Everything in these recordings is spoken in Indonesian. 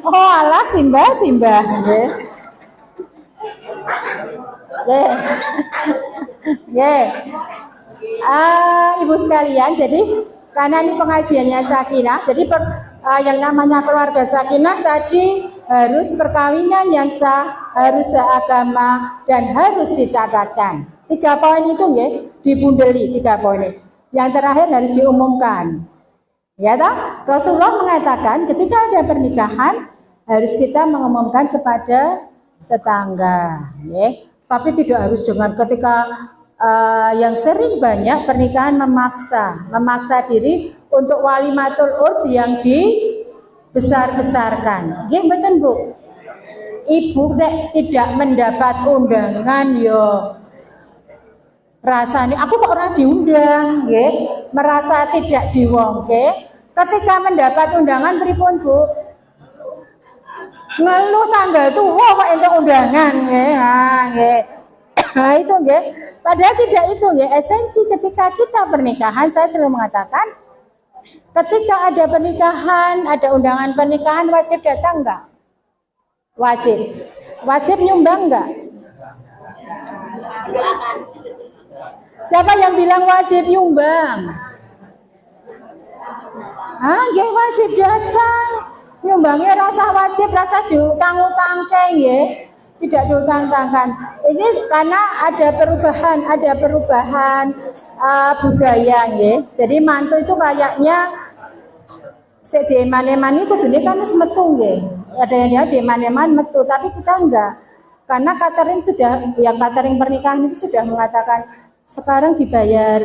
Oh alah simbah nggih. Nggih. Nggih. Ibu sekalian, jadi karena ini pengajiannya Sakinah, jadi yang namanya keluarga Sakinah tadi harus perkawinan yang sah, harus seagama, dan harus dicatatkan. 3 poin itu ya, dibundeli 3 poin. Yang terakhir harus diumumkan. Ya toh? Rasulullah mengatakan ketika ada pernikahan harus kita mengumumkan kepada tetangga, ya. Tapi tidak harus dengan ketika yang sering banyak pernikahan memaksa diri untuk walimatul urs yang dibesar-besarkan. Nggih mboten Bu? Ibu nek tidak mendapat undangan yo rasane aku kok ora diundang, nggih, merasa tidak diwongke. Ketika mendapat undangan pripun Bu? Ngeluh tanggal tuwa kok entuk undangan, nggih. Nggih. Nah itu nggih. Padahal tidak itu nggih, esensi ketika kita pernikahan saya selalu mengatakan ketika ada pernikahan, ada undangan pernikahan wajib datang enggak? Wajib. Wajib nyumbang enggak? Siapa yang bilang wajib nyumbang? Nggih wajib datang. Nyumbangnya rasa wajib, rasa diutang-utangke nggih. Tidak diutang-utangkan. Ini karena ada perubahan budaya nggih. Jadi mantu itu kayaknya sedemane-mane kudune kan wis metu nggih. Ada yang dia deman-deman metu, tapi kita enggak. Karena catering yang catering pernikahan itu sudah mengatakan sekarang dibayar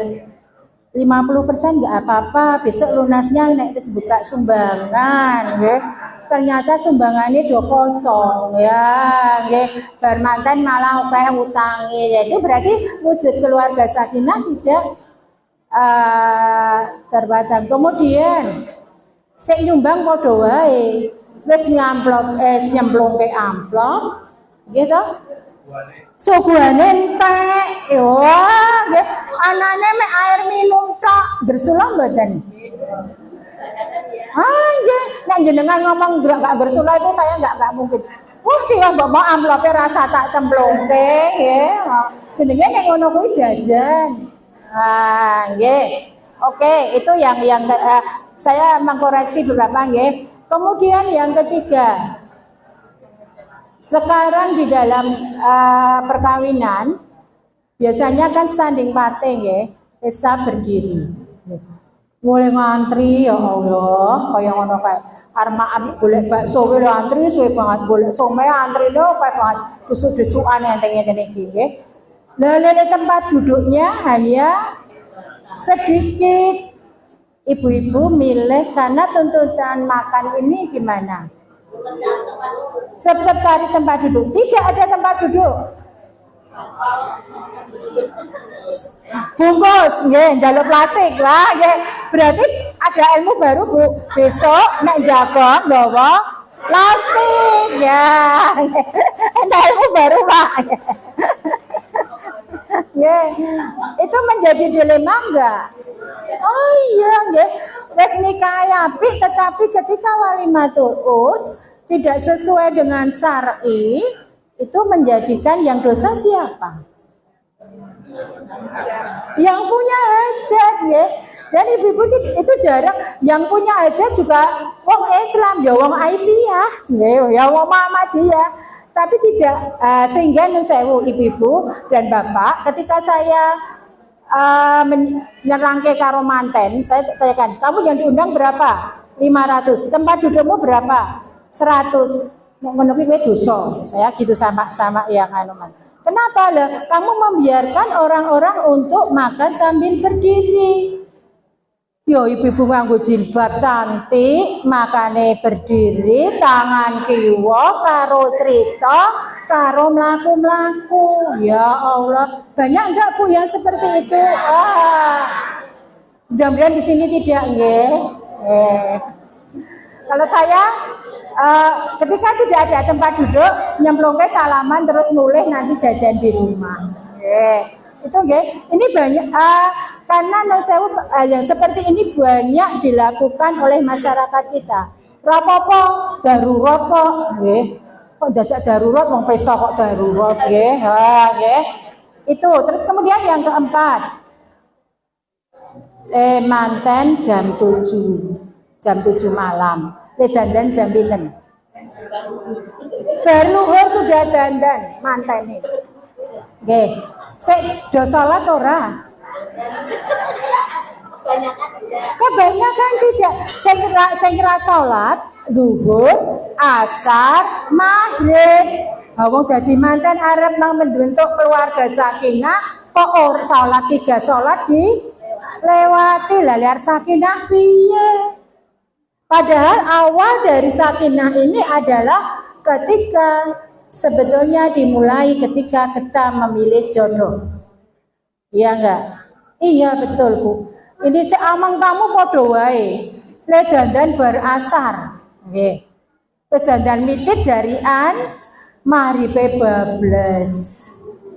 50% enggak apa-apa, besok lunasnya nek wis buka sumbangan nggih. Ternyata sumbangannya do kosong ya nggih. Bar manten malah akeh utange. Jadi berarti wujud keluarga sakinah tidak terbatang. Kemudian sik nyumbang padha wae. Wis nyemplungke amplop gitu. Suguhane entek. Wah, nggih. Anane mek air minum tok, gersulo mboten? Nggih. Nek jenengan ngomong gak gersulo itu saya enggak mungkin. Tiba mbok mau amplope rasa tak cemplungke nggih. Jenenge nek ngono kuwi jajan. Nggih. Oke, itu yang saya mengkoreksi beberapa nggih. Kemudian yang ketiga, sekarang di dalam perkawinan biasanya kan standing party nggih, pesta berdiri. Mulai ngantri ya Allah, kaya ngono kae. Arep golek bakso wae antri suwe banget, golek somai antri lho kae banget. Desuk-desukan enteng-enteng iki nggih. Lah tempat duduknya hanya sedikit. Ibu-ibu milih karena tuntutan makan ini gimana? Tetap cari tempat duduk. Tidak ada tempat duduk. Bungkus, nggih, njaluk plastik lah, nggih. Berarti ada ilmu baru Bu. Besok nek jaga nggawa plastik ya. Ada ilmu baru Pak. Nggih. Itu menjadi dilema enggak? Oh iya nggih. Wis nikah apik tetapi ketika walimatul urs tidak sesuai dengan syar'i, itu menjadikan yang dosa siapa? Yang punya hajat ya. Dan ibu-ibu itu jarang yang punya hajat juga wong Islam ya, wong Aisyah, ya wong Muhammadiyah. Tapi tidak sehingga nun sewu ibu-ibu dan bapak ketika saya menyerangke karo manten, saya tanyakan, kamu yang diundang berapa? 500. Tempat dudukmu berapa? 100. Nek ngono kuwi dosa. Saya gitu sama yang anuman. Kenapa lah? Kamu membiarkan orang-orang untuk makan sambil berdiri. Yo ibu-ibu nganggo jilbab cantik, makane berdiri, tangan kiwa karo cerita, karo mlaku-mlaku. Ya Allah, banyak enggak Bu yang seperti itu? Mudah-mudahan di sini tidak nggih. Kalau saya ketika tidak ada tempat duduk, nyemplungke salaman terus mulih nanti jajan di rumah. Itu nggih. Ini banyak karena yang seperti ini banyak dilakukan oleh masyarakat kita. Rapopo darurat kok nggih. Kok dadak darurat wong pesta kok darurat nggih. Ha nggih. Itu. Terus kemudian yang keempat. Manten jam 7. Jam 7 malam. Dandan jam pinten? Berluhur sudah dandan mantene. Nggih. Sik do salat ora? Kebanyakan tidak. Saya kira salat zuhur, asar, maghrib. Wong dadi manten arep nang membentuk keluarga sakinah kok salat 3 salat dilewati lah liar sakinah piye? Padahal awal dari sakinah ini adalah ketika sebetulnya dimulai ketika kita memilih jodoh. Iya enggak? Iya betul Bu. Ini seamang kamu podo wae. Le dandan berasar. Nggih. Terus dandan midit jarian maghribe bablas.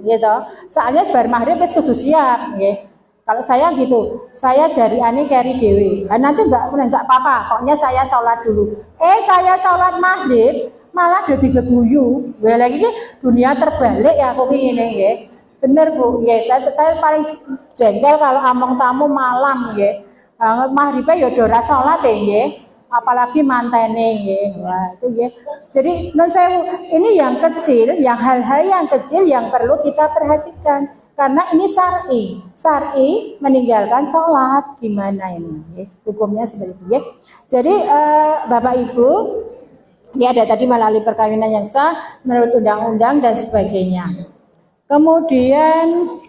Gitu. Soalnya bar maghrib wis kudu siap, nggih. Kalau saya gitu, saya jariane keri dhewe. Nah, nanti enggak apa-apa, pokoknya saya sholat dulu. Saya sholat maghrib malah jadi keguyu. Wah lagi dunia terbalik ya aku ngene nggih. Bener Bu, ya saya paling jengkel kalau among tamu malam nggih. Maghrib ya ora salat nggih. Apalagi mantene nggih. Wah, itu nggih. Jadi non sewu, ini yang kecil, yang hal-hal yang kecil yang perlu kita perhatikan. Karena ini syar'i. Syar'i meninggalkan sholat gimana ini nggih. Hukumnya seperti itu nggih. Jadi Bapak Ibu, ini ada tadi melalui perkawinan yang sah menurut undang-undang dan sebagainya. Kemudian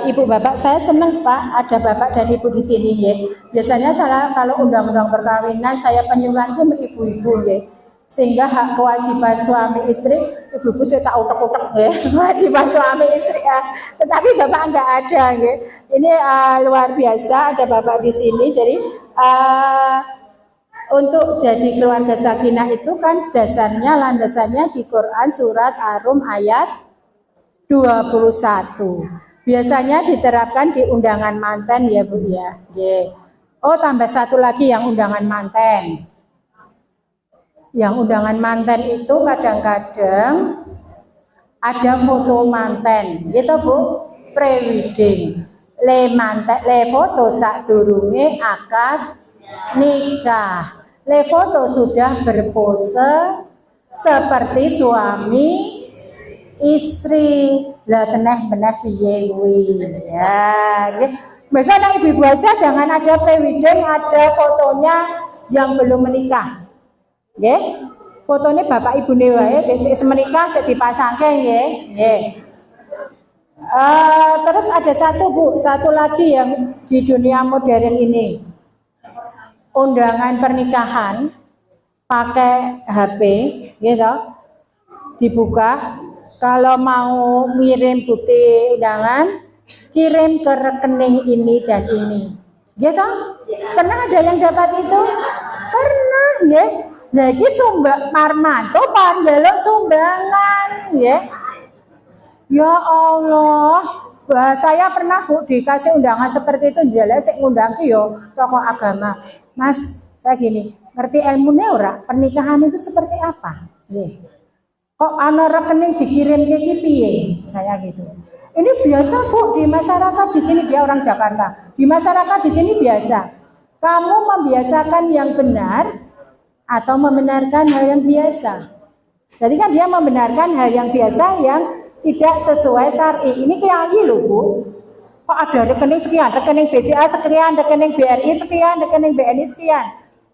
Ibu Bapak, saya senang Pak ada Bapak dan Ibu di sini ya. Biasanya saya kalau undang-undang perkawinan saya penyuluhan ke ibu-ibu ya. Sehingga hak kewajiban suami istri, ibu-ibu saya tak utek-utek ya. Kewajiban suami istri ya. Tetapi Bapak enggak ada ya. Ini luar biasa ada Bapak di sini. Jadi untuk jadi keluarga sakinah itu kan dasarnya landasannya di Quran surat Ar-Rum ayat 21. Biasanya diterapkan di undangan manten ya Bu ya. Oh tambah satu lagi yang undangan manten. Yang undangan manten itu kadang-kadang ada foto manten, gitu Bu, pre-wedding. Le foto sadurunge akad nikah. Le foto sudah berpose seperti suami istri. Lah teneh-meneh piye kuwi. Ya, nggih. Biasanya ibu-ibu aja jangan ada pre-wedding, ada fotonya yang belum menikah. Nggih. Fotone bapak ibune wae sik menikah sik dipasangke nggih. Nggih. Terus ada satu lagi yang di dunia modern ini. Undangan pernikahan pakai HP gitu. Dibuka, kalau mau ngirim bukti undangan, kirim ke rekening ini dan ini. Gitu? Pernah ada yang dapat itu? Pernah, ya. Lagi sumbang Marmanto pandelok sumbangan, ya. Ya Allah, saya pernah Bu dikasih undangan seperti itu, jelek sik ngundang ki yo tokoh agama. Mas, saya gini, ngerti ilmunya ora? Pernikahan itu seperti apa? Nggih. Kok ana rekening dikirim ke piye? Saya gitu. Ini biasa Bu di masyarakat di sini, dia orang Jakarta. Di masyarakat di sini biasa. Kamu membiasakan yang benar atau membenarkan hal yang biasa. Jadi kan dia membenarkan hal yang biasa yang tidak sesuai syar'i. Ini kiai loh Bu. Kok ada rekening sekian, rekening BCA sekian, rekening BRI sekian, rekening BNI sekian.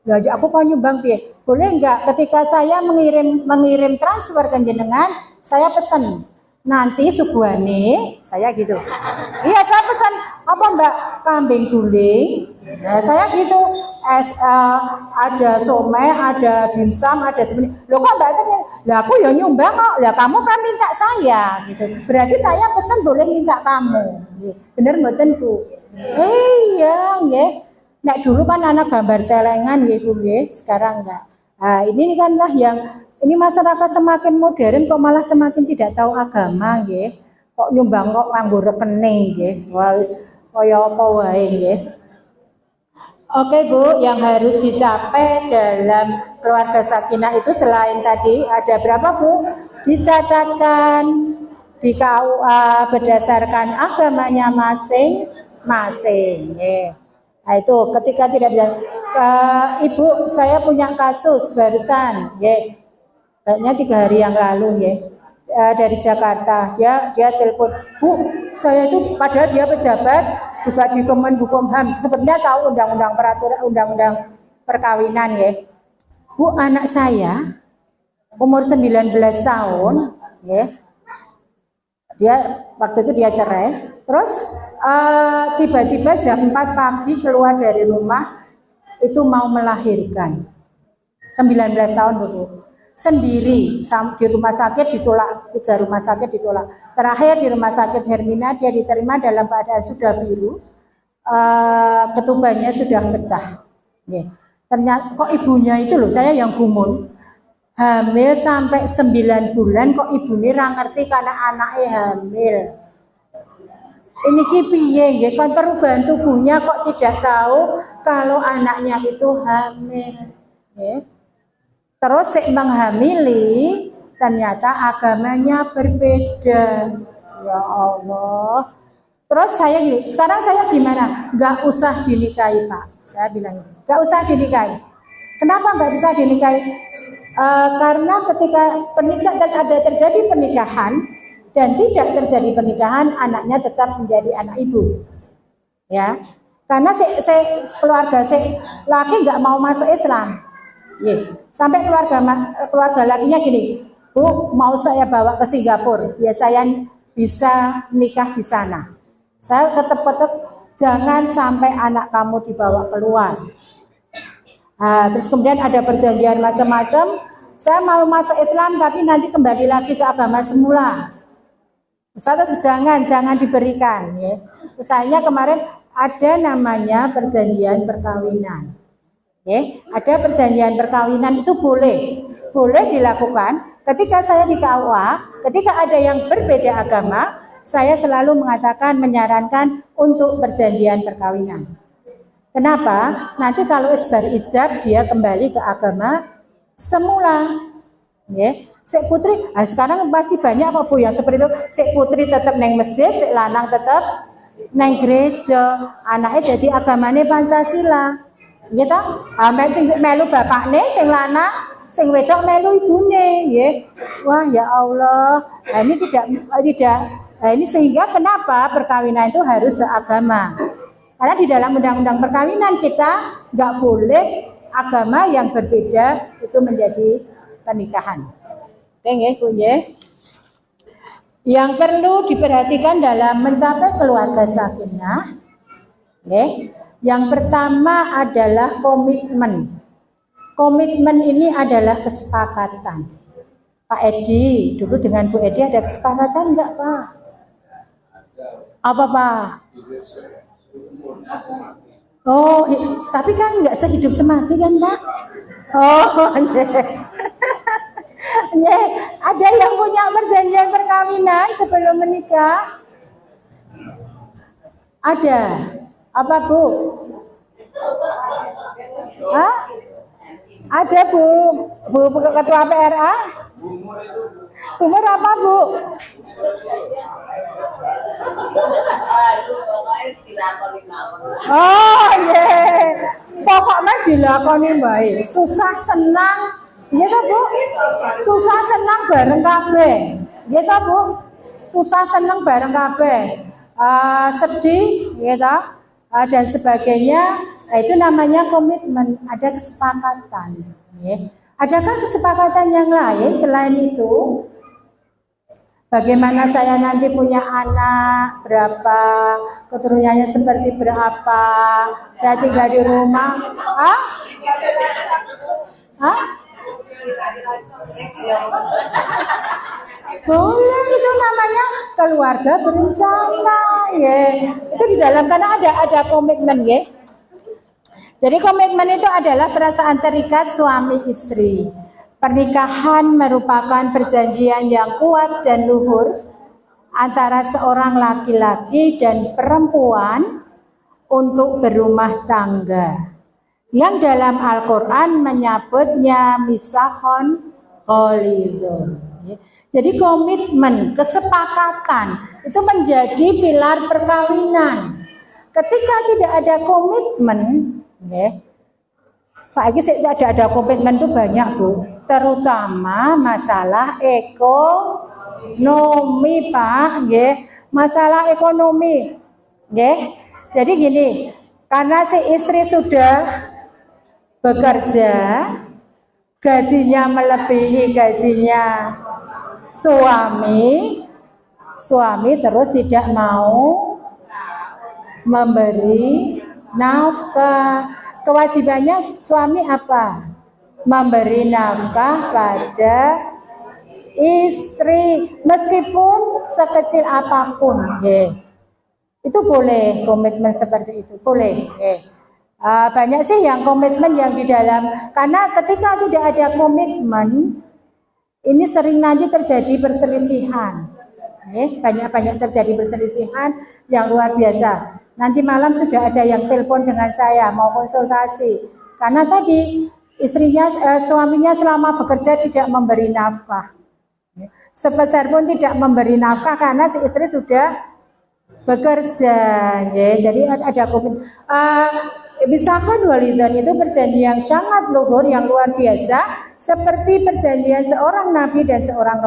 Lah aku mau nyumbang piye? Boleh enggak ketika saya mengirim transfer ke jenengan, saya pesan nanti suguhane, saya gitu. Iya, saya pesan apa Mbak? Kambing guling. Nah, saya gitu. Ada somai, ada dimsum, ada sebenarnya. Loh kok Mbak tanya? Lah aku ya nyumbang kok. Lah kamu kan minta saya gitu. Berarti saya pesan boleh minta kamu. Bener mboten Bu? Iya, nggih. Nek dulu kan anak gambar celengan nggih Bu nggih, sekarang enggak. Nah, ini kanlah yang ini masyarakat semakin modern kok malah semakin tidak tahu agama nggih. Kok nyumbang kok nganggo rekening nggih. Wah wis kaya apa wae nggih. Oke Bu, yang harus dicapai dalam keluarga sakinah itu selain tadi ada berapa Bu? Dicatatkan di KUA berdasarkan agamanya masing-masing. Nah itu ketika tidak Ibu, saya punya kasus barusan, kayaknya 3 hari yang lalu, dari Jakarta. Dia telepon, Bu, saya itu padahal dia pejabat juga di Kemenkumham, sebenarnya tahu undang-undang perkawinan, Bu, anak saya umur 19 tahun, dia waktu itu dia cerai, terus tiba-tiba jam 4 pagi keluar dari rumah itu mau melahirkan. 19 tahun Bu, sendiri di rumah sakit ditolak, 3 rumah sakit ditolak. Terakhir di rumah sakit Hermina dia diterima dalam keadaan sudah biru, ketubannya sudah pecah. Ternyata kok ibunya itu loh, saya yang gumun, hamil sampai 9 bulan kok ibunya ra ngerti karena anaknya hamil. Ini piye nggih, kan perubahan tubuhnya kok tidak tahu kalau anaknya itu hamil. Terus menghamili ternyata agamanya berbeda. Ya Allah. Terus sekarang saya gimana? Gak usah dinikahi Pak. Saya bilang, gak usah dinikahi. Kenapa gak usah dinikahi? Karena ketika ada terjadi pernikahan dan tidak terjadi pernikahan, anaknya tetap menjadi anak ibu. Ya, karena keluarga laki nggak mau masuk Islam. Sampai keluarga lakinya gini, Bu, mau saya bawa ke Singapura, ya saya bisa nikah di sana. Saya tetap jangan sampai anak kamu dibawa keluar. Terus kemudian ada perjanjian macam-macam. Saya mau masuk Islam tapi nanti kembali lagi ke agama semula. Ustaz, jangan diberikan. Misalnya kemarin ada namanya perjanjian perkawinan. Ada perjanjian perkawinan itu boleh dilakukan. Ketika saya di KUA, ketika ada yang berbeda agama, saya selalu menyarankan untuk perjanjian perkawinan. Kenapa? Nanti kalau isbar ijab dia kembali ke agama semula. Sek putri, sekarang pasti banyak apa Bu yang seperti itu. Sek putri tetap neng masjid, sek lanang tetap neng gereja. Anaknya jadi agamanya Pancasila. Gitu? Sing melu bapakne, sing lanang, sing wedok melu ibune. Wah ya Allah, ini tidak. Ini sehingga kenapa perkawinan itu harus seagama. Karena di dalam undang-undang perkawinan kita nggak boleh agama yang berbeda itu menjadi pernikahan. Yang perlu diperhatikan dalam mencapai keluarga sakinah, yang pertama adalah komitmen. Komitmen ini adalah kesepakatan. Pak Edi, dulu dengan Bu Edi ada kesepakatan enggak Pak? Apa Pak? Oh, tapi kan enggak sehidup semati kan Pak? Oh, ada yang punya perjanjian perkawinan sebelum menikah? Ada. Apa Bu? Hah? Ada Bu Ketua PRA? Umur apa Bu? Oh pokoknya dilakoni baik. Susah senang, gitu Bu. Susah senang bareng kabeh, gitu Bu. Susah senang bareng kabeh. Sedih, gitu. Dan sebagainya. Itu namanya komitmen. Ada kesepakatan. Adakah kesepakatan yang lain selain itu? Bagaimana saya nanti punya anak, berapa, keturunannya seperti berapa, saya tinggal di rumah. Boleh, itu namanya keluarga berencana. Itu di dalam, karena ada komitmen. Jadi komitmen itu adalah perasaan terikat suami istri. Pernikahan merupakan perjanjian yang kuat dan luhur antara seorang laki-laki dan perempuan untuk berumah tangga. yang dalam Al-Quran menyebutnya misakhon ghalidhun. Jadi komitmen, kesepakatan itu menjadi pilar perkawinan. Ketika tidak ada komitmen, ada komitmen itu banyak Bu, terutama masalah ekonomi Pak, masalah ekonomi, Jadi gini, karena si istri sudah bekerja, gajinya melebihi gajinya suami terus tidak mau memberi nafkah. Kewajibannya suami apa? Memberi nafkah pada istri meskipun sekecil apapun. Itu boleh komitmen seperti itu, boleh. Banyak sih yang komitmen yang di dalam, karena ketika tidak ada komitmen ini sering nanti terjadi perselisihan. Banyak terjadi perselisihan yang luar biasa. Nanti malam sudah ada yang telepon dengan saya mau konsultasi karena tadi suaminya selama bekerja tidak memberi nafkah. Sebesar pun tidak memberi nafkah karena si istri sudah bekerja. Jadi ada komitmen. Misakhon ghalidhun itu perjanjian yang sangat luhur, yang luar biasa, seperti perjanjian seorang nabi dan seorang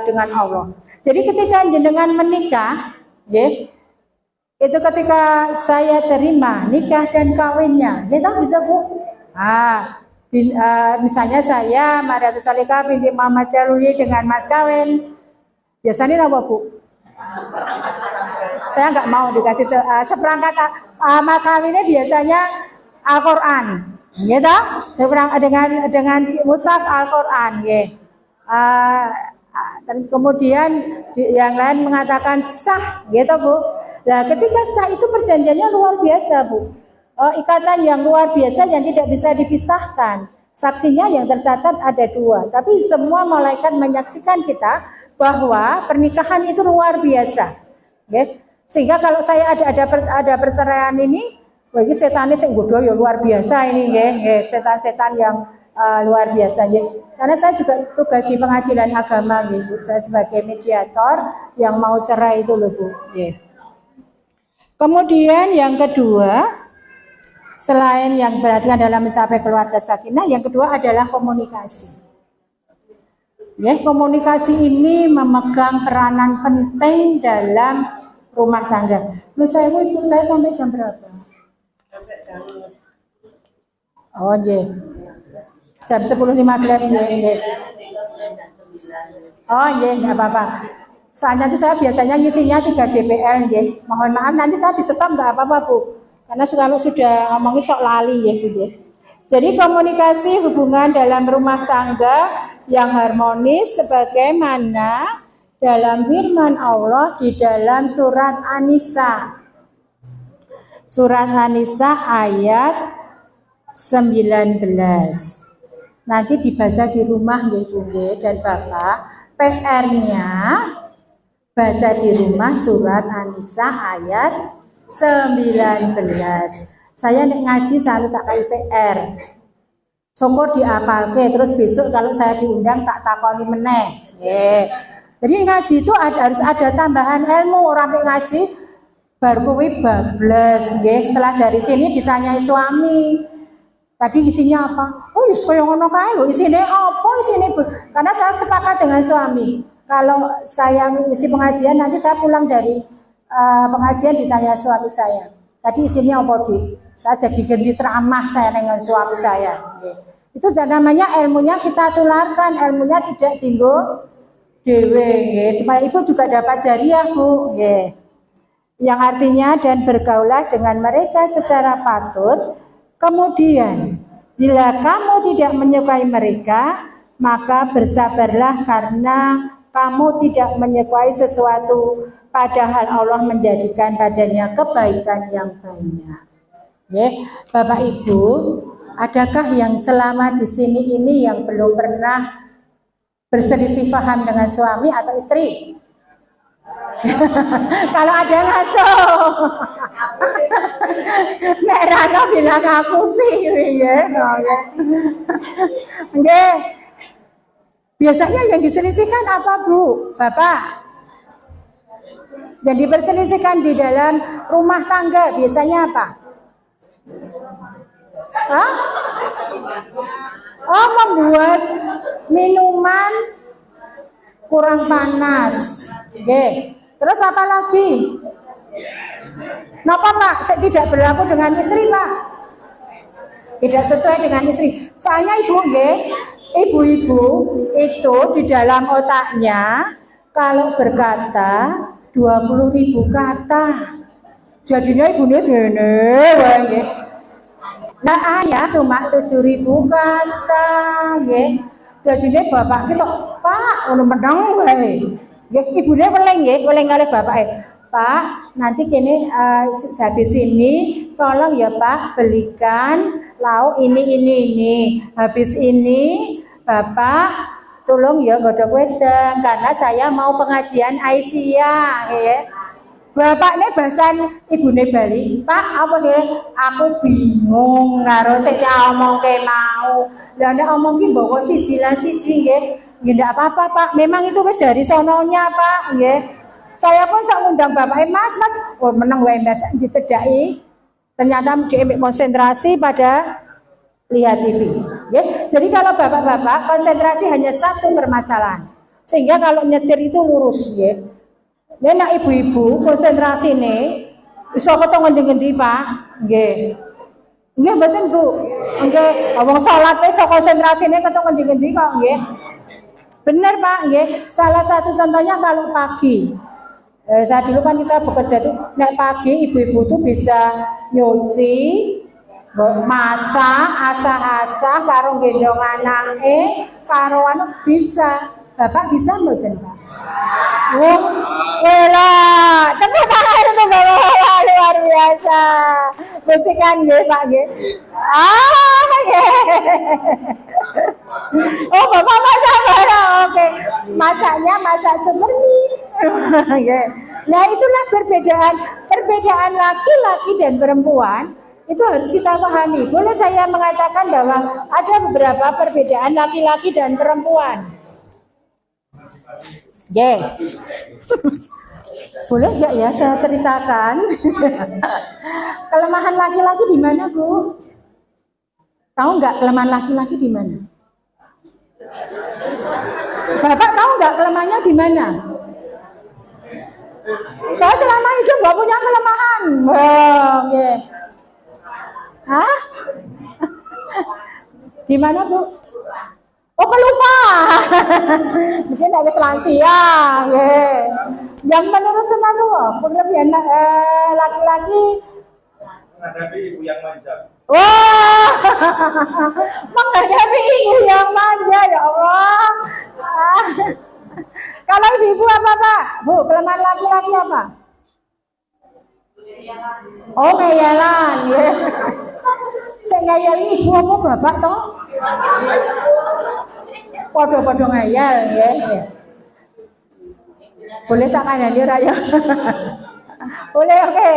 dengan Allah. Jadi ketika jenengan menikah, itu ketika saya terima nikah dan kawinnya, kita bisa Bu. Misalnya saya Mariatul Salihah binti Muhammad Jaluli dengan mas kawin, biasanya apa Bu? Saya nggak mau dikasih seperangkat kawinnya biasanya Al-Quran, gitu? Dengan mushaf Al-Quran, dan kemudian yang lain mengatakan sah, gitu Bu. Nah, ketika sah itu perjanjiannya luar biasa Bu, ikatan yang luar biasa yang tidak bisa dipisahkan. Saksinya yang tercatat ada 2, tapi semua malaikat menyaksikan kita bahwa pernikahan itu luar biasa. Sehingga kalau saya ada perceraian ini, bagi setan ini ya luar biasa ini, setan-setan yang luar biasa. Karena saya juga tugas di pengadilan agama, Bu. Saya sebagai mediator yang mau cerai itu loh Bu. Kemudian yang kedua, selain yang perhatikan dalam mencapai keluarga sakinah, yang kedua adalah komunikasi. Komunikasi ini memegang peranan penting dalam rumah tangga. Menurut saya Ibu, saya sampai jam berapa? Oh jam 10.15 Oh nggak apa-apa. Soalnya itu saya biasanya ngisinya 3 JPL Mohon maaf nanti saya di stop nggak apa-apa Bu. Karena kalau sudah ngomongin sok lali Bu. Jadi komunikasi hubungan dalam rumah tangga yang harmonis sebagaimana dalam firman Allah di dalam surat An-Nisa. Surat An-Nisa ayat 19. Nanti dibaca di rumah Ibu dan Bapak. PR-nya baca di rumah surat An-Nisa ayat 19. Saya ngaji selalu tak kayak PR. Songko diapalke terus besok kalau saya diundang tak takoni meneh. Jadi ngaji itu harus ada tambahan ilmu. Orang ngaji baru kuwi bablas. Setelah dari sini ditanyai suami. Tadi isinya apa? Oh, kaya ngono kae lho. Isine apa? Isine karena saya sepakat dengan suami. Kalau saya ngisi pengajian nanti saya pulang dari pengajian ditanya suami saya. Tadi isinya apa, Dik? Saya jadi ganti ceramah saya dengan suami saya. Itu namanya ilmunya kita tularkan, ilmunya tidak tinggal dewe, supaya ibu juga dapat jariah Bu. Yang artinya dan bergaulah dengan mereka secara patut. Kemudian bila kamu tidak menyukai mereka, maka bersabarlah karena kamu tidak menyukai sesuatu padahal Allah menjadikan padanya kebaikan yang banyak. Bapak Ibu, adakah yang selama di sini ini yang belum pernah berselisih paham dengan suami atau istri? Kalau ada ngaco. Nah, Nek Rano bilang aku sih ya. Nggih. Biasanya yang diselisihkan apa, Bu? Bapak? Yang diperselisihkan di dalam rumah tangga biasanya apa? Hah? Oh, membuat minuman kurang panas. Oke. Terus apa lagi? Kenapa Pak? Tidak berlaku dengan istri Pak? Tidak sesuai dengan istri. Soalnya ibu-ibu itu di dalam otaknya kalau berkata 20.000 kata. Jadinya ibunya segini, nggih. Nah, ayah cuma 7.000 kata, nggih. Jadinya bapak ki sok, Pak, ngono meneng wae. Nggih, ibune weling nggih, weling kalih bapake. Pak, nanti kini habis ini tolong ya Pak belikan lauk ini. Habis ini Bapak tolong ya godhog wedang karena saya mau pengajian Aisyah ya. Bapak ini bahasan ibune bali, Pak apa sih? Aku bingung karo sing omongke mau. Lah nek omong ki mbok siji nggih. Ya ndak apa-apa Pak, memang itu wis dari sononya Pak nggih. Saya pun sok ngundang bapak, mas, oh menang wae mas dicedaki. Ternyata dia konsentrasi pada lihat TV. Ya. Jadi kalau bapak-bapak konsentrasi hanya satu permasalahan, sehingga kalau nyetir itu lurus. Ya. Nah ibu-ibu konsentrasi nih, bisa ketemu ngendi-ngendi Pak, nggih. Nggih mboten Bu. Nggih, wong salat wis konsentrasine ketemu ngendi-ngendi kok nggih. Bener Pak, nggih. Salah satu contohnya kalau pagi. Saya dulu kan kita bekerja tuh, nek pagi ibu-ibu tuh bisa nyuci, masak, asah-asah, karo gendong anake, karo anu bisa. Bapak bisa mboten Pak? Oh, wala, tepuk tangan untuk Bapak luar biasa. Buktikan nggih Pak nggih. Nggih. Oh, Bapak masak barang. Oke. Masaknya masak seperti. Nah, itulah perbedaan laki-laki dan perempuan. Itu harus kita pahami. Boleh saya mengatakan bahwa ada beberapa perbedaan laki-laki dan perempuan. Boleh nggak ya saya ceritakan? Kelemahan laki-laki di mana, Bu? Tahu nggak kelemahan laki-laki di mana? Bapak tahu nggak kelemahannya di mana? Saya selama hidup nggak punya kelemahan. Yeah. Hah? Di mana Bu? Oh pelupa. Mungkin ada lansia. Yeah. Yang menurut Rasulullah, kelebihan laki-laki menghadapi ibu yang manja. Wah, menghadapi ibu yang manja ya Allah. Kalau ibu apa Pak? Bu, kelemahan laki-laki apa? Oh ngayalan, ya. Saya ngayal ibu apa bapak toh? Podo-podo ngayal, ya. Boleh tak kandani raya? Boleh, oke.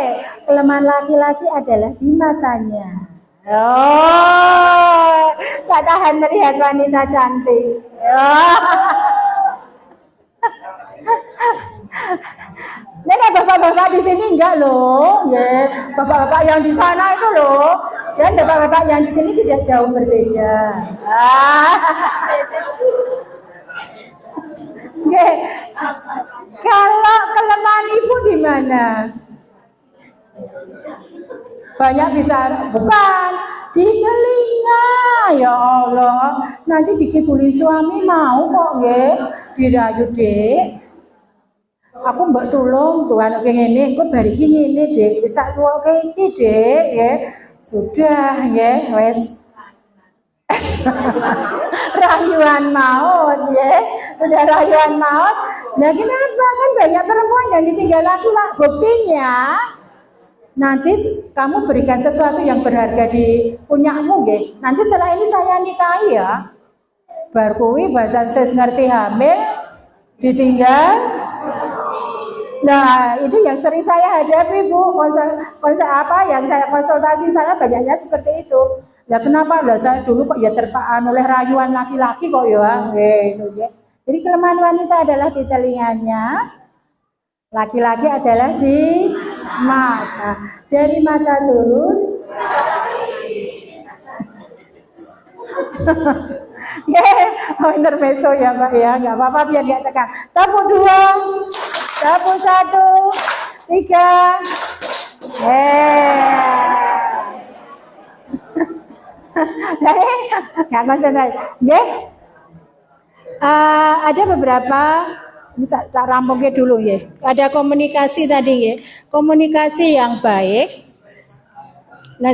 Kelemahan laki-laki adalah di matanya. Oh, tak tahan melihat wanita cantik. Oh. Nenek bapak-bapak di sini enggak loh, ya. Bapak-bapak yang di sana itu loh, dan bapak-bapak yang di sini tidak jauh berbeda. Okay. Kalau kelemahan ibu di mana? Banyak bicara, bukan di telinga, ya Allah. Nanti dikibulin suami mau kok, nggih. Dirayu Dek. Aku mbak tolong Tuhan pengen ini, aku bari ini Dek. Bisa tua kayak ini Dek, ya. Sudah, ya, wes. Rayuan maut, ya. Udah rayuan maut. Nah, kenapa kan banyak perempuan yang ditinggal laki-laki? Buktinya nanti kamu berikan sesuatu yang berharga di punyamu, nggih. Nanti setelah ini saya nikahi ya. Bar kuwi bahasa ses ngerti hamil ditinggal. Nah, itu yang sering saya hadapi, Bu. Yang saya konsultasi saya banyaknya seperti itu. Lah kenapa? Lah saya dulu kok ya terpaan oleh rayuan laki-laki kok ya. Gitu ya. Jadi kelemahan wanita adalah di telinganya, laki-laki adalah di mata. Dari mata turun. Intermezzo ya Pak ya, nggak apa-apa biar nggak tekan. Tepuk 2, tepuk 1, 3. Nggak konsentrasi. Ada beberapa, ini tak rampungnya dulu ya. Ada komunikasi tadi ya, komunikasi yang baik. Nah,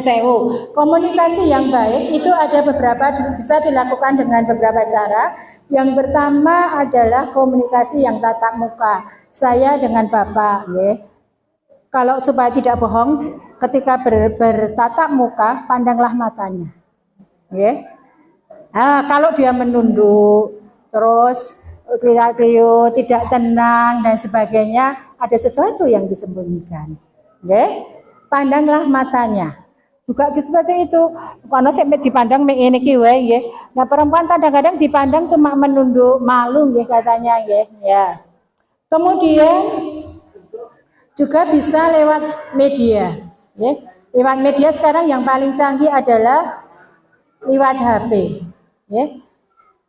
komunikasi yang baik itu ada beberapa, bisa dilakukan dengan beberapa cara. Yang pertama adalah komunikasi yang tatap muka. Saya dengan Bapak, ya. Kalau supaya tidak bohong, ketika bertatap muka, pandanglah matanya. Ya. Nah, kalau dia menunduk, terus tidak tenang dan sebagainya, ada sesuatu yang disembunyikan. Ya. Pandanglah matanya. Juga seperti itu. Karena saya dipandang ini kiwe ya. Nah, perempuan kadang-kadang dipandang cuma menunduk, malu ya katanya ya. Kemudian juga bisa lewat media ya. Lewat media sekarang yang paling canggih adalah lewat HP ya.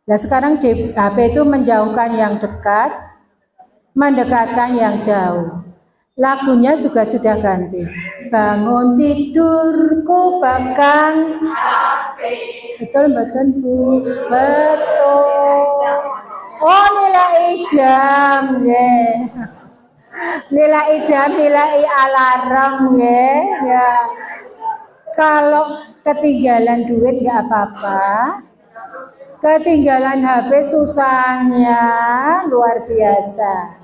Nah, sekarang di HP itu menjauhkan yang dekat, mendekatkan yang jauh. Lagunya juga sudah ganti. Bangun tidurku bakang. Betul Bu. Betul. Oh, nilai jam ya. Nilai jam, nilai alarm ya. Kalau ketinggalan duit nggak apa-apa. Ketinggalan HP susahnya luar biasa.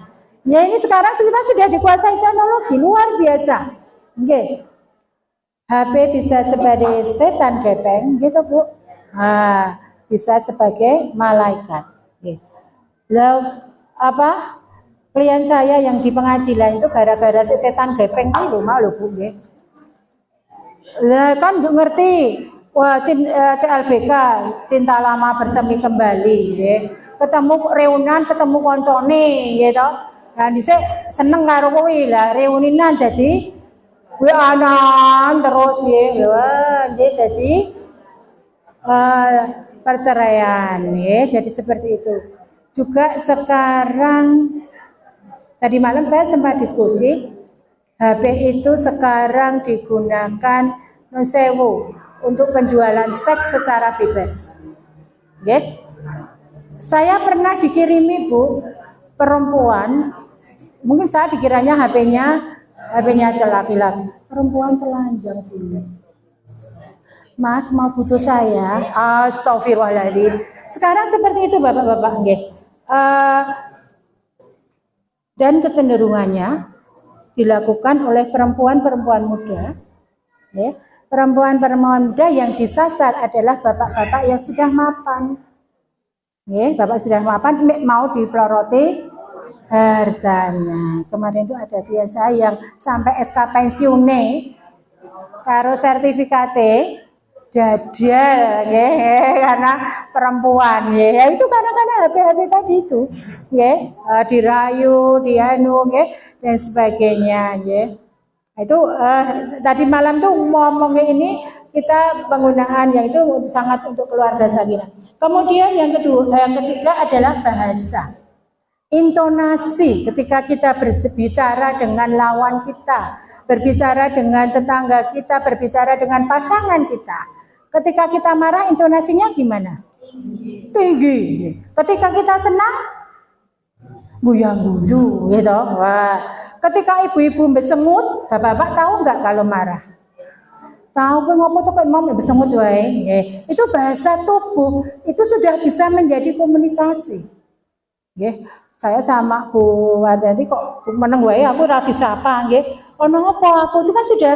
Ya ini sekarang kita sudah dikuasai teknologi luar biasa. Oke. HP bisa sebagai setan gepeng gitu Bu. Bisa sebagai malaikat. Oke. Lalu klien saya yang di pengadilan itu gara-gara setan gepeng itu malu Bu nggih. Lah kan ngerti. Wah, CLBK cinta lama bersemi kembali nggih. Ketemu reunan, ketemu koncone gitu. Nah, dhisik seneng karo kuwi lah reuninan jadi anan terus ya. Wah, jadi perceraian ya. Jadi seperti itu. Juga sekarang tadi malam saya sempat diskusi HP itu sekarang digunakan untuk penjualan seks secara bebas. Oke. Saya pernah dikirimi Bu perempuan, mungkin saya dikiranya HP-nya laki-laki. Perempuan telanjang dulu. Mas mau butuh saya? Astagfirullahaladzim. Sekarang seperti itu Bapak-bapak nggih. Dan kecenderungannya dilakukan oleh perempuan-perempuan muda. Ya. Perempuan-perempuan muda yang disasar adalah bapak-bapak yang sudah mapan. Ya, bapak sudah mapan mau dipeloroti hartanya. Kemarin itu ada klien saya yang sampai SK pensiune karo sertifikate dadal ya, karena perempuan ya. Itu karena HP tadi itu ya, dirayu, dianu ya, dan sebagainya ya. Itu tadi malam tuh ngomongnya ini kita penggunaan yang itu sangat untuk keluarga sakinah. Kemudian yang ketiga adalah bahasa. Intonasi ketika kita berbicara dengan lawan kita, berbicara dengan tetangga kita, berbicara dengan pasangan kita. Ketika kita marah, intonasinya gimana? Tinggi. Ketika kita senang, guyang-guyu gitu. Wah. Ketika ibu-ibu besengut, bapak-bapak tahu nggak kalau marah? Tahu ngopo tuh kayak mau besengut wae. Itu bahasa tubuh, itu sudah bisa menjadi komunikasi. Saya sama Bu Wadani kok meneng wae aku ra disapa nggih. Ono apa aku itu kan sudah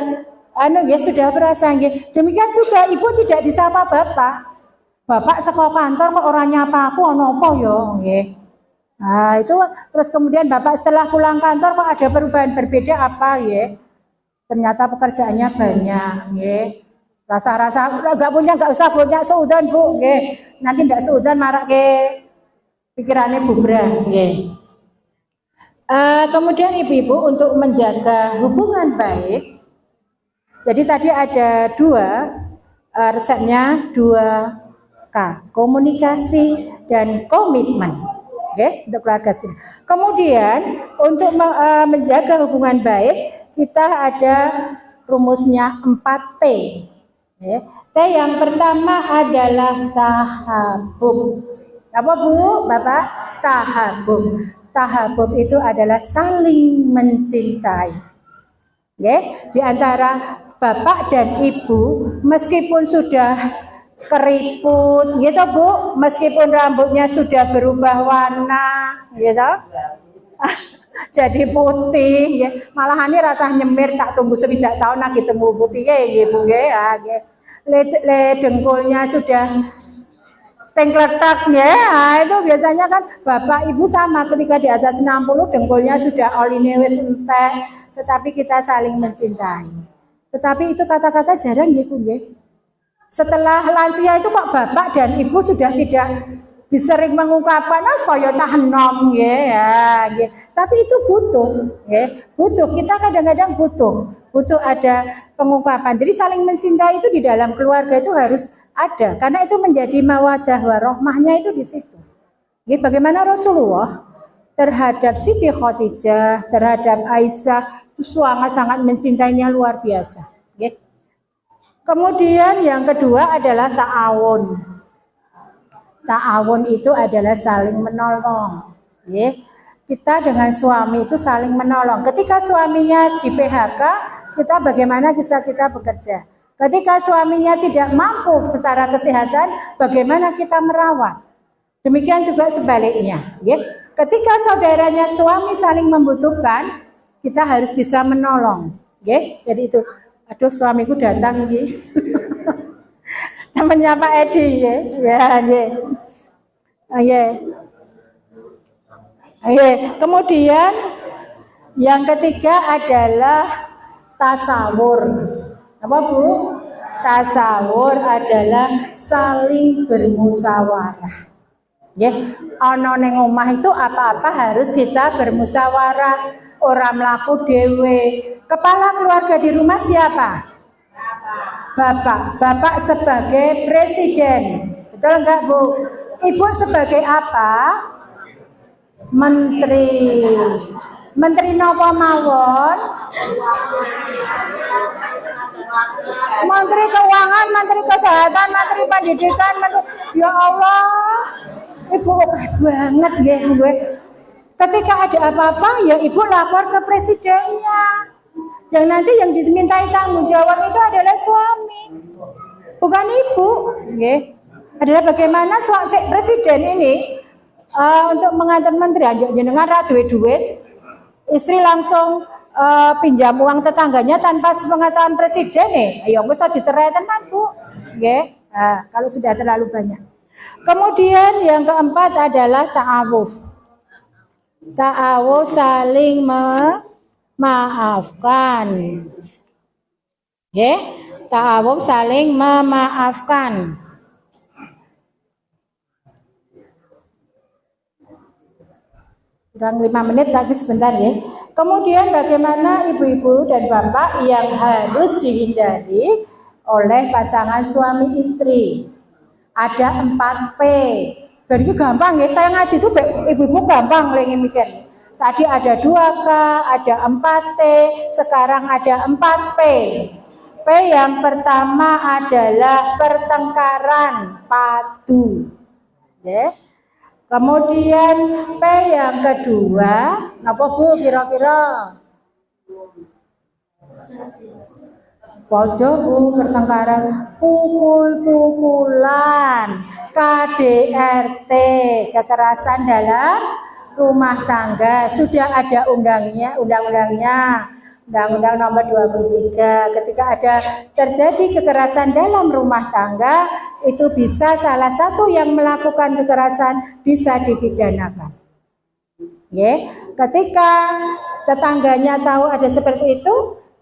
sudah berasa nggih. Demikian juga ibu tidak disapa bapak. Bapak saka kantor kok ora nyapa aku ono apa ya nggih. Nah, itu terus kemudian Bapak setelah pulang kantor kok ada perubahan berbeda apa ya? Ternyata pekerjaannya banyak, ya. Rasa-rasa nggak usah punya suudan Bu, ya. Nanti nggak suudan marah ke pikirannya bubrah, ya. Kemudian ibu-ibu untuk menjaga hubungan baik. Jadi tadi ada resepnya 2K, komunikasi dan komitmen. Oke, untuk keluarga sendiri. Kemudian untuk menjaga hubungan baik, kita ada rumusnya 4T. Oke. T yang pertama adalah tahabub. Apa Bu, Bapak? Tahabub. Tahabub itu adalah saling mencintai. Oke, di antara Bapak dan Ibu, meskipun sudah keriput, gitu Bu, meskipun rambutnya sudah berubah warna, gitu, jadi putih, ya. Malahan ini rasa nyemir tak tunggu 7 tahun lagi temu putih, ya Bu, ya. Le dengkulnya sudah tengkletak, ya. Nah, itu biasanya kan Bapak Ibu sama ketika di atas 60 dengkulnya sudah oline wis entek, tetapi kita saling mencintai. Tetapi itu kata-kata jarang ya Bu, ya. Setelah lansia itu kok Bapak dan Ibu sudah tidak sering mengungkapkan kaya cah enom ya. Tapi itu butuh, ya. Butuh, kita kadang-kadang butuh ada pengungkapan. Jadi saling mencintai itu di dalam keluarga itu harus ada, karena itu menjadi mawadah warahmahnya itu di situ. Ya, bagaimana Rasulullah terhadap Siti Khadijah, terhadap Aisyah, itu sangat mencintainya luar biasa. Ya. Kemudian yang kedua adalah ta'awun. Ta'awun itu adalah saling menolong. Ya. Kita dengan suami itu saling menolong. Ketika suaminya di PHK, kita bagaimana bisa kita bekerja. Ketika suaminya tidak mampu secara kesehatan, bagaimana kita merawat. Demikian juga sebaliknya. Ya. Ketika saudaranya suami saling membutuhkan, kita harus bisa menolong. Ya. Jadi itu. Aduh, suamiku datang ya. Temannya Pak Edi ya. Kemudian yang ketiga adalah tasawur. Apa Bu? Tasawur adalah saling bermusyawarah. Ya, ana ning omah itu apa-apa harus kita bermusyawarah. Orang melaku dewe. Kepala keluarga di rumah siapa? Bapak. Bapak sebagai presiden. Betul enggak Bu? Ibu sebagai apa? Menteri. Menteri napa mawon? Menteri Keuangan, Menteri Kesehatan, Menteri Pendidikan, Menteri... Ya Allah. Ibu banget ya gue. Ketika ada apa-apa, ya Ibu lapor ke presidennya. Yang nanti yang dimintai tanggung jawab itu adalah suami, bukan Ibu. Okay. Adalah bagaimana presiden ini untuk mengantar menteri aja jenengan ra duit, istri langsung pinjam uang tetangganya tanpa sepengetahuan presiden ayo bisa dicerai tenan Bu. Okay. Nah, kalau sudah terlalu banyak. Kemudian yang keempat adalah ta'awuf. Ta'awuf saling memaafkan. Ya, ta'awuf saling memaafkan. Kurang 5 menit lagi sebentar ya. Kemudian bagaimana ibu-ibu dan bapak yang harus dihindari oleh pasangan suami istri. Ada 4P. Jadi gampang ya, saya ngaji itu ibu-ibu gampang lagi mikir. Tadi ada 2K, ada 4T, sekarang ada 4P. P yang pertama adalah pertengkaran padu. Ya. Kemudian P yang kedua, apa Bu kira-kira? Pojok Bu, pertengkaran pukul-pukulan. KDRT, kekerasan dalam rumah tangga, sudah ada undang-undangnya, Undang-Undang Nomor 23. Ketika ada terjadi kekerasan dalam rumah tangga, itu bisa salah satu yang melakukan kekerasan bisa dipidanakan. Ya, ketika tetangganya tahu ada seperti itu,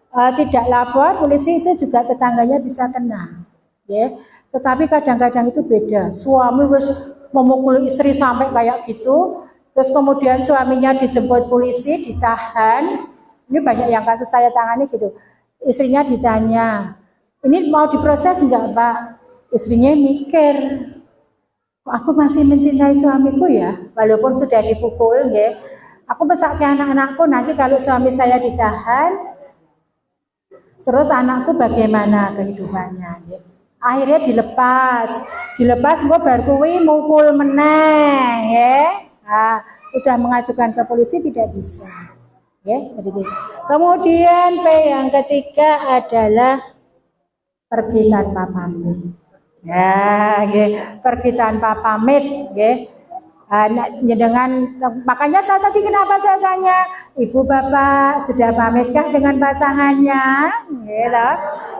tidak lapor polisi, itu juga tetangganya bisa kena. Ya, tetapi kadang-kadang itu beda. Suami harus memukul istri sampai kayak gitu, terus kemudian suaminya dijemput polisi, ditahan. Ini banyak yang kasus saya tangani gitu. Istrinya ditanya, ini mau diproses enggak, Pak? Istrinya mikir, aku masih mencintai suamiku ya, walaupun sudah dipukul, ya. Aku besarkan anak-anakku, nanti kalau suami saya ditahan, terus anakku bagaimana kehidupannya, ya. Akhirnya dilepas, gue baru kuwi mukul meneh, ya. Nah, udah mengajukan ke polisi tidak bisa, ya. Kemudian P yang ketiga adalah pergi tanpa pamit. Ya, pergi tanpa pamit, dengan makanya saya tadi kenapa saya tanya, ibu bapak sudah pamitkah dengan pasangannya?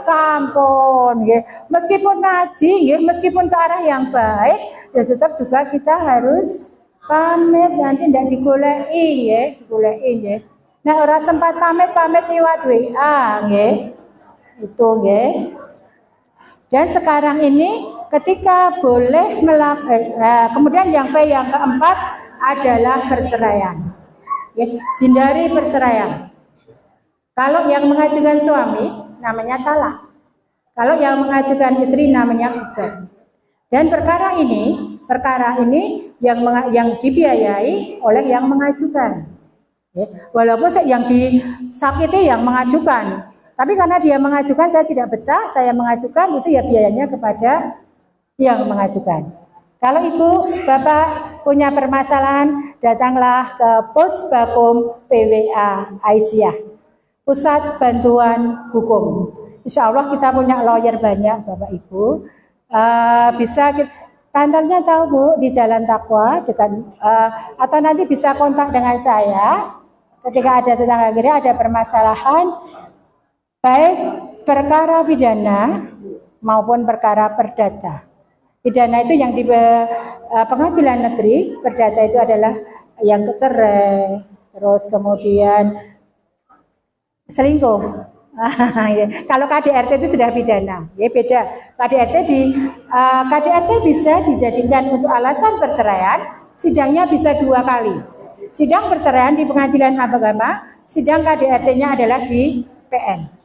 Sampun, meskipun ngaji, meskipun ke arah yang baik, ya tetap juga kita harus pamit, nanti tidak digoleki, digoleki. Nah, orang sempat pamit lewat WA, itu, Dan sekarang ini ketika boleh kemudian yang P yang keempat adalah perceraian. Hindari perceraian. Kalau yang mengajukan suami namanya talak. Kalau yang mengajukan istri namanya gugat. Dan perkara ini yang dibiayai oleh yang mengajukan. Walaupun yang disakiti yang mengajukan. Tapi karena dia mengajukan, saya tidak betah, saya mengajukan, itu ya biayanya kepada yang mengajukan. Kalau ibu, bapak punya permasalahan, datanglah ke Pusbakum PWA Aisyah, Pusat Bantuan Hukum. Insya Allah kita punya lawyer banyak, bapak ibu. Bisa kantornya tahu Bu, di Jalan Takwa, atau nanti bisa kontak dengan saya. Ketika ada tetangga kira ada permasalahan, baik perkara pidana maupun perkara perdata. Pidana itu yang di pengadilan negeri, perdata itu adalah yang cerai, terus kemudian selingkuh. Kalau KDRT itu sudah pidana, beda. KDRT bisa dijadikan untuk alasan perceraian, sidangnya bisa 2 kali. Sidang perceraian di pengadilan agama, sidang KDRT-nya adalah di PN.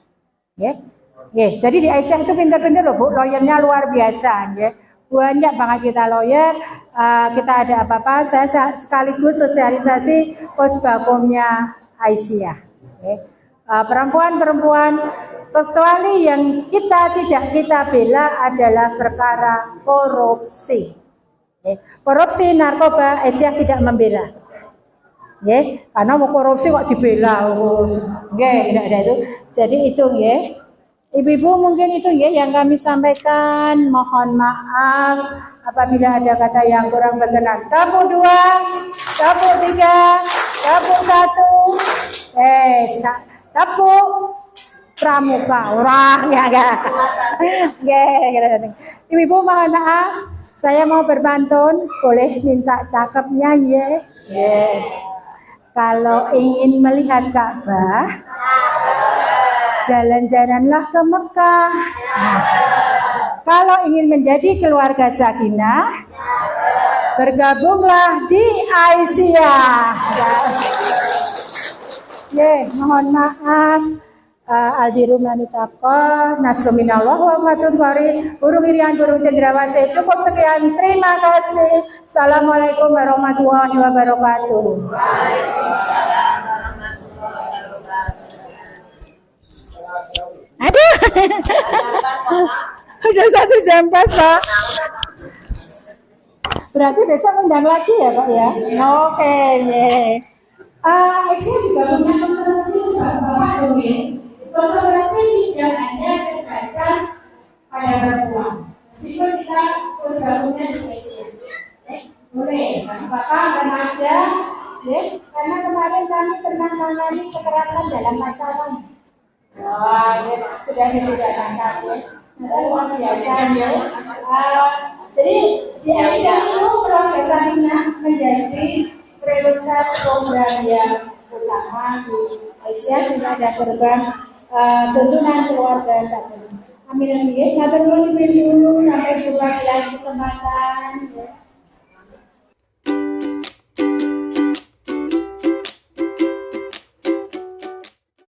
Jadi di Aisyah itu pintar-pintar loh Bu, lawyernya luar biasa. Banyak banget kita lawyer, kita ada apa-apa, saya sekaligus sosialisasi Pusbakumnya Aisyah. Perempuan-perempuan, kecuali yang tidak kita bela adalah perkara korupsi. Korupsi narkoba Aisyah tidak membela. Karena mau korupsi kok dibela, tidak ada itu. Jadi itu, ibu-ibu mungkin itu yang kami sampaikan. Mohon maaf apabila ada kata yang kurang berkenan. Tabuk 2, tabuk 3, tabuk 1, tabuk pramuka orang Ibu-ibu mohon maaf, saya mau berpantun, boleh minta cakepnya Kalau ingin melihat Ka'bah, jalan-jalanlah ke Mekah. Kalau ingin menjadi keluarga sakinah, bergabunglah di Aisyah. Mohon maaf. Aldiru manitaqwa, nasruminallah wa fatun burung irian burung cendrawasih. Cukup sekian, terima kasih. Assalamualaikum warahmatullahi wabarakatuh. Waalaikumsalam warahmatullahi wabarakatuh. Aduh, udah 1 jam pas Pak. Berarti besok undang lagi ya Pak ya? Oke, Aisyah juga punya konsultasi Bapak dong Konsultasi tidak hanya terbatas pada perempuan. Meskipun kita terus gabungnya di Aisyah, boleh. Bapak remaja, karena kemarin kami pernah mengalami kekerasan dalam pacaran. Sudah dipidanakan, luar biasa Jadi di Aisyah itu keluarga sakinah menjadi prioritas program yang utama di Asia sehingga ada program tuntunan keluarga satu. Amin amin. Ngatur nuwun sampai jumpa di lain kesempatan.